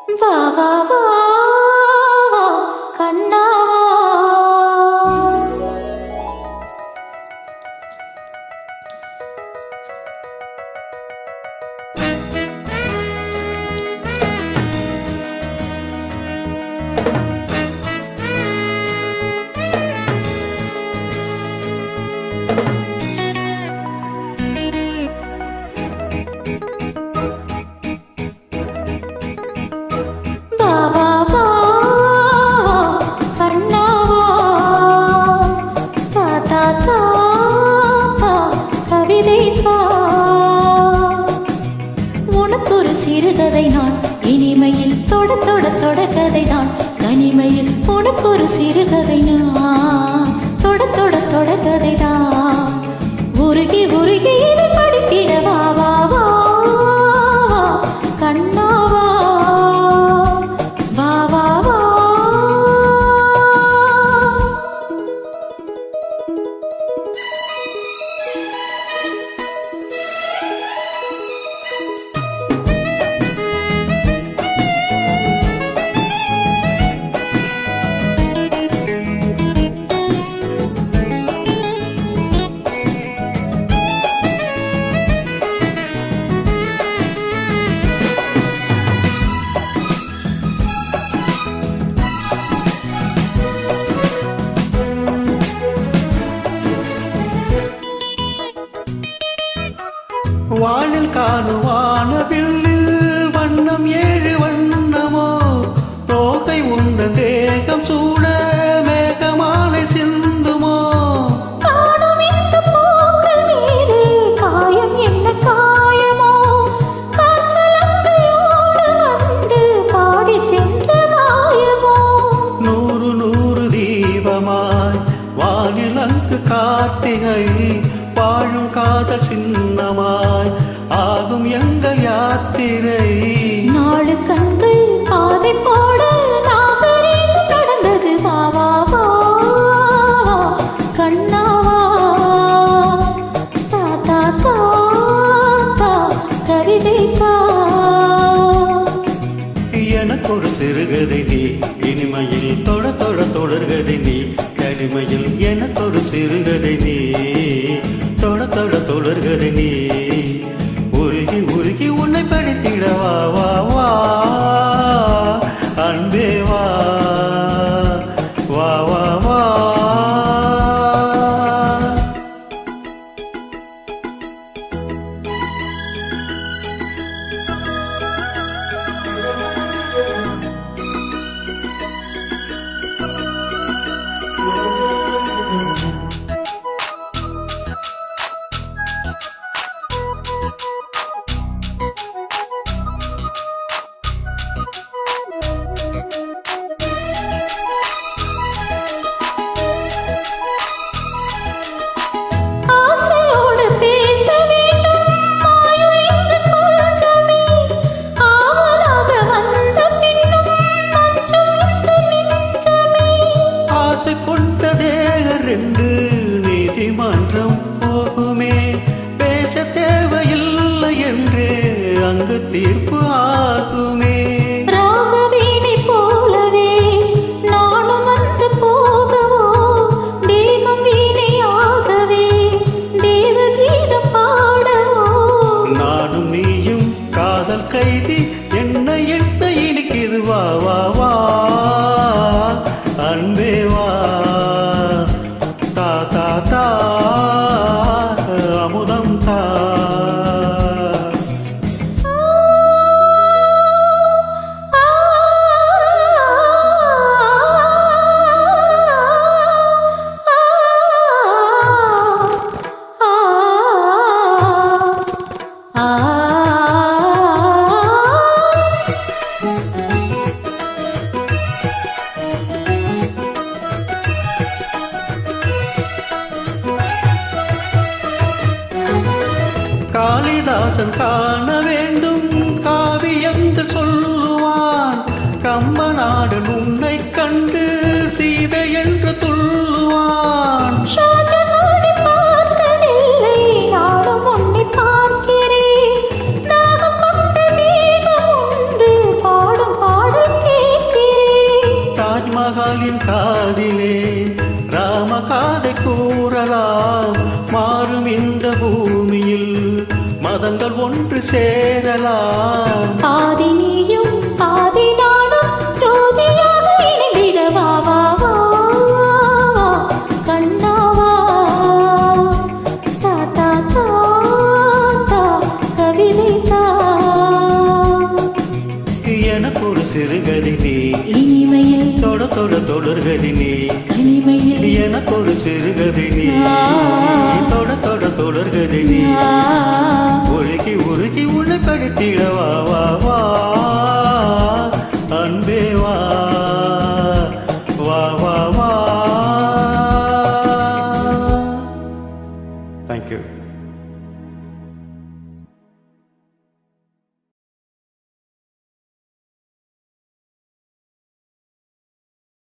வா வா வா கண்ணாவா சிறுகதை நான் இனிமையில் தொட தொட தொடர்கதை நான் தனிமையில் உனக்கு ஒரு சிறுகதை நான் தொட தொட தொடர்கதை தான் உருகி உருகி இதை படித்திட வா வா வா கண்ணாவா வா வா வா வானில் காணுவான வில்லில் வண்ணம் 7 வண்ணமோ தோகை உந்த தேகம் சூட மேகமாலை சிந்துமோ காணும் இந்த பூக்கள் மீது காயம் என்ன காயமோ காற்றலங்கையோடு வந்து பாடி சென்ற மாயமோ 100 தீபமாய் வானில் அங்கு கார்த்திகை வாழும் காதல் சின்னமாய் ஆகும் எங்கள் யாத்திரை நாலு கண்கள் பாதை போட நாகரீகம் நடந்தது வா வா வா கண்ணாவா தா தா தா தா கவிதை தா எனக்கு ஒரு சிறுகதை நீ இனிமையில் தொட தொட தொடர்கதை நீ தனிமையில் எனக்கு ஒரு சிறுகதை நீ தொட தொட தொடர்கதை நீ உருகி உருகி உன்னை படித்திட வா வா வா அன்பே வா வா வா வா நீதிமன்றம் போகுமே பேச தேவையில்லை என்று அங்கு தீர்ப்பு ஆகுமே ராகவீணை போலவே நானும் வந்து போகவோ தேகம் வீணையாகவே தேவகீதம் பாடவோ நானும் நீயும் காதல் கைதி என்ன என்ன இனிக்குது வா வா வா அன்பே வா தா தா தா அமுதம் தா காளிதாசன் காண வேண்டும் காவியங்கள் சொல்லுவான் கம்பநாடன் உன்னை கண்டு சீதை என்று துள்ளுவான் பார்த்ததில்லை நானும் உன்னை பார்க்கிறேன் நாகம் கொண்ட தேகம் ஒன்று பாடும் ஒன்று சேரலாம். பாதி நீயும் பாதி நானும் ஜோதியாக இணைந்திடவா வா வா கண்ணாவா தா தா தா தா கவிதை தா எனக்கு ஒரு சிறுகதை நீ இனிமையில் தொட தொட தொடர்கதை நீ தனிமையில் எனக்கு ஒரு சிறுகதை நீ தொட தொட தொடர்கதை நீ உருகி உருகி உன்னை படித்திடவா வா வா